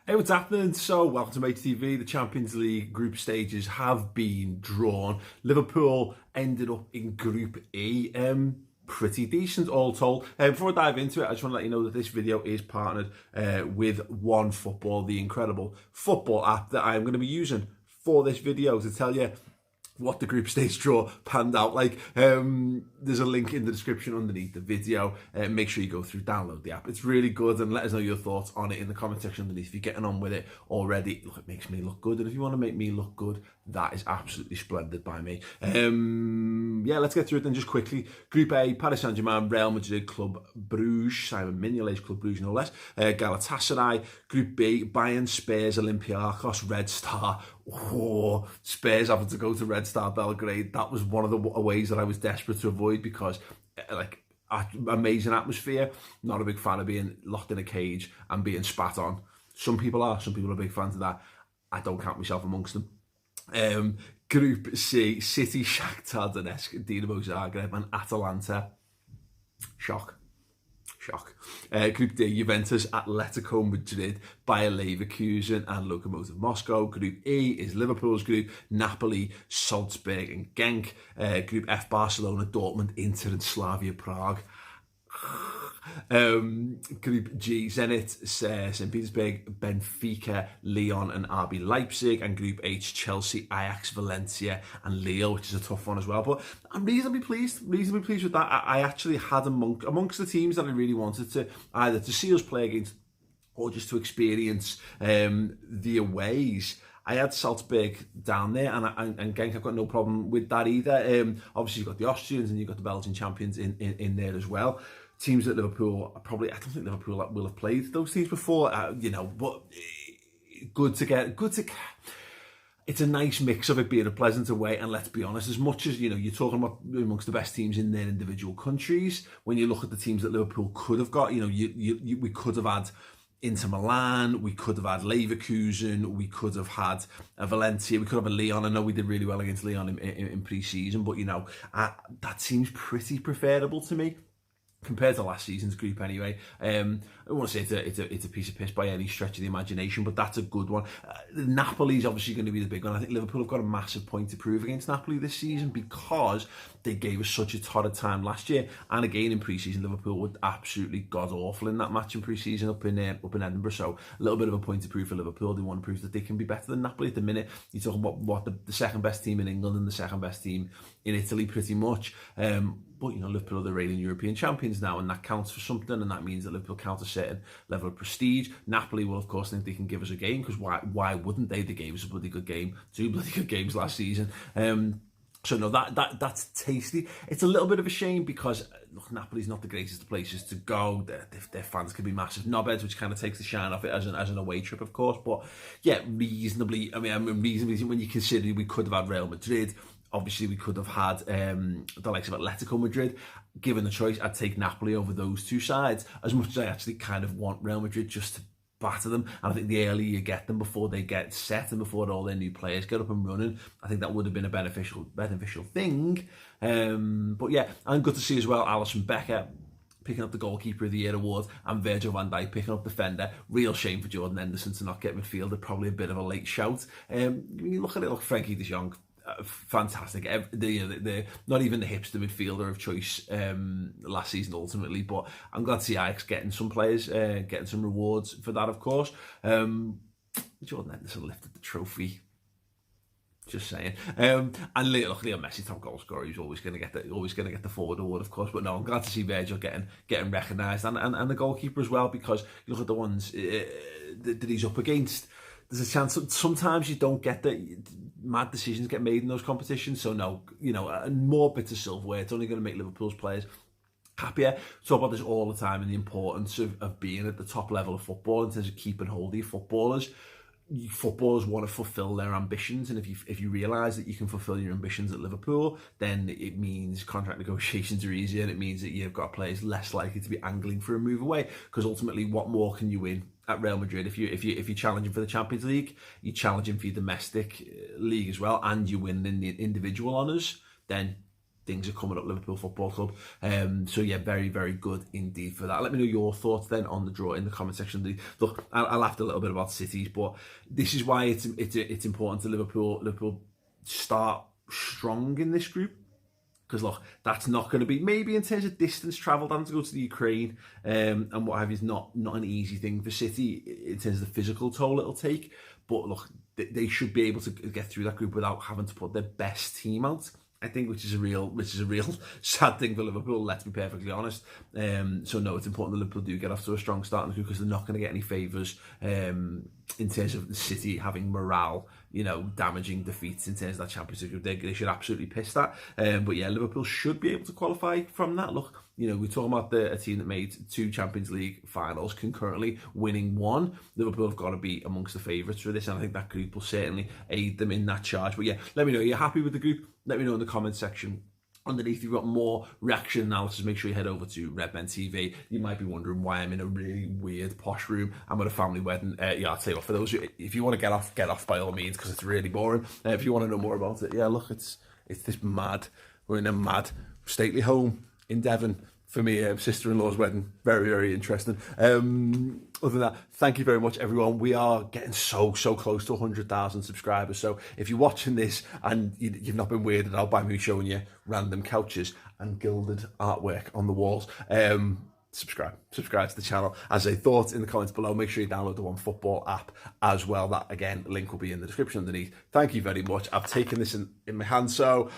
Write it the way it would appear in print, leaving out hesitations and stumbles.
Hey, what's happening? So, welcome to HTV. The Champions League group stages have been drawn. Liverpool ended up in Group E. Pretty decent, all told. Before I dive into it, I just want to let you know that this video is partnered with OneFootball, the incredible football app that I am going to be using for this video to tell you what the group stage draw panned out like. There's a link in the description underneath the video. Make sure you go through, download the app. It's really good, and let us know your thoughts on it in the comment section underneath. If you're getting on with it already, look, it makes me look good, and if you want to make me look good, that is absolutely splendid by me. Yeah, let's get through it then just quickly. Group A, Paris Saint-Germain, Real Madrid, Club Bruges, Simon Mignolet's Club Bruges no less, Galatasaray. Group B, Bayern, Spurs, Olympiacos, Red Star. Oh, Spurs having to go to Red Star Belgrade. That was one of the ways that I was desperate to avoid because, amazing atmosphere. Not a big fan of being locked in a cage and being spat on. Some people are big fans of that. I don't count myself amongst them. Group C, City, Shakhtar Donetsk, Dinamo Zagreb and Atalanta. Shock. Group D, Juventus, Atletico Madrid, Bayer Leverkusen and Lokomotiv Moscow. Group E is Liverpool's group, Napoli, Salzburg and Genk. Group F, Barcelona, Dortmund, Inter and Slavia Prague. Group G, Zenit, St. Petersburg, Benfica, Lyon and RB Leipzig. And Group H, Chelsea, Ajax, Valencia and Lille, which is a tough one as well. But I'm reasonably pleased with that. I actually had amongst the teams that I really wanted to either to see us play against or just to experience the aways. I had Salzburg down there, and Genk, I've got no problem with that either. Obviously, you've got the Austrians and you've got the Belgian champions in there as well. Teams that Liverpool I don't think Liverpool will have played those teams before, but good to get. It's a nice mix of it being a pleasant away, and let's be honest, as much as you're talking about amongst the best teams in their individual countries, when you look at the teams that Liverpool could have got, we could have had Inter Milan, we could have had Leverkusen, we could have had Valencia, we could have a Lyon. I know we did really well against Lyon in pre-season, but that seems pretty preferable to me compared to last season's group anyway. I don't want to say it's a piece of piss by any stretch of the imagination, but that's a good one. Napoli's obviously going to be the big one. I think Liverpool have got a massive point to prove against Napoli this season because they gave us such a torrid time last year, and again in pre-season Liverpool were absolutely god-awful in that match in pre-season up in Edinburgh, so a little bit of a point to prove for Liverpool. They want to prove that they can be better than Napoli at the minute. You're talking about what the second best team in England and the second best team in Italy pretty much. But Liverpool are the reigning European champions now, and that counts for something, and that means that Liverpool count a certain level of prestige. Napoli will, of course, think they can give us a game, because why wouldn't they? They gave us a bloody good game, 2 bloody good games last season. So no, that's tasty. It's a little bit of a shame because look, Napoli's not the greatest of places to go. Their fans can be massive knobheads, which kind of takes the shine off it as an away trip, of course. But yeah, reasonably when you consider we could have had Real Madrid. Obviously, we could have had the likes of Atletico Madrid. Given the choice, I'd take Napoli over those two sides, as much as I actually kind of want Real Madrid just to batter them. And I think the earlier you get them before they get set and before all their new players get up and running, I think that would have been a beneficial thing. But yeah, and good to see as well Alisson Becker picking up the Goalkeeper of the Year award, and Virgil van Dijk picking up Defender. Real shame for Jordan Henderson to not get midfielder, probably a bit of a late shout. When you look at it, Frankie de Jong, fantastic. They're not even the hipster midfielder of choice last season ultimately, but I'm glad to see Ajax getting some players, getting some rewards for that, of course. Jordan Henderson lifted the trophy. Just saying. And Leo Messi, top goal scorer, he's always going to get the forward award, of course. But no, I'm glad to see Virgil getting recognised, and the goalkeeper as well, because you look at the ones that he's up against. There's a chance sometimes you don't get the mad decisions get made in those competitions. So no, more bits of silverware. It's only going to make Liverpool's players happier. Talk about this all the time, and the importance of being at the top level of football in terms of keeping hold of your footballers. Footballers want to fulfill their ambitions, and if you realise that you can fulfill your ambitions at Liverpool, then it means contract negotiations are easier, and it means that you've got players less likely to be angling for a move away, because ultimately what more can you win at Real Madrid? If you're challenging for the Champions League, you're challenging for your domestic league as well, and you win in the individual honours, then things are coming up, Liverpool Football Club. So yeah, very, very good indeed for that. Let me know your thoughts then on the draw in the comment section. Look, I laughed a little bit about cities, but this is why it's important to Liverpool start strong in this group. Because look, that's not going to be, maybe in terms of distance travelled, having to go to the Ukraine and what have you, is not an easy thing for City in terms of the physical toll it'll take. But look, they should be able to get through that group without having to put their best team out, I think, which is a real sad thing for Liverpool, let's be perfectly honest. So no, it's important that Liverpool do get off to a strong start in the group, because they're not going to get any favours in terms of the City having morale, damaging defeats in terms of that Champions League group. They should absolutely piss that. But yeah, Liverpool should be able to qualify from that. Look, we're talking about a team that made 2 Champions League finals concurrently, winning 1. Liverpool have got to be amongst the favourites for this, and I think that group will certainly aid them in that charge. But yeah, let me know, are you happy with the group? Let me know in the comment section. Underneath, if you've got more reaction analysis, make sure you head over to Redmen TV. You might be wondering why I'm in a really weird posh room. I'm at a family wedding. Yeah, I'll tell you what, for those, if you want to get off by all means, because it's really boring. If you want to know more about it, yeah, look, it's this mad. We're in a mad stately home in Devon. For me, sister-in-law's wedding. Very, very interesting. Other than that, thank you very much, everyone. We are getting so close to 100,000 subscribers. So if you're watching this and you've not been weirded out by me showing you random couches and gilded artwork on the walls, subscribe to the channel. As a thought in the comments below, make sure you download the OneFootball app as well. That, again, link will be in the description underneath. Thank you very much. I've taken this in my hand, so